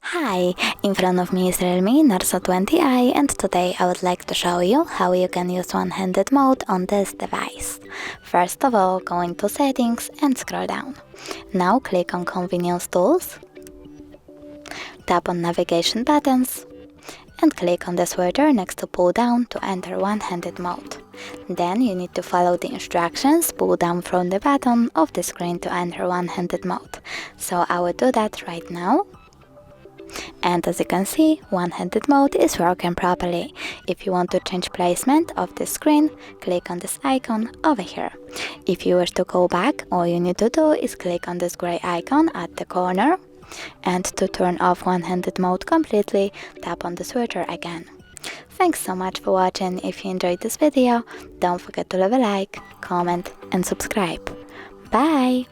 Hi, in front of me is REALME Narzo 20A, and today I would like to show you how you can use one-handed mode on this device. First of all, go into Settings and scroll down. Now click on Convenience Tools, tap on Navigation Buttons, and click on the switcher next to pull down to enter one-handed mode. Then you need to follow the instructions, pull down from the bottom of the screen to enter one-handed mode. So I will do that right now. And as you can see, one-handed mode is working properly. If you want to change placement of the screen, click on this icon over here. If you wish to go back, all you need to do is click on this gray icon at the corner. And to turn off one-handed mode completely, tap on the switcher again. Thanks so much for watching. If you enjoyed this video, don't forget to leave a like, comment and subscribe. Bye!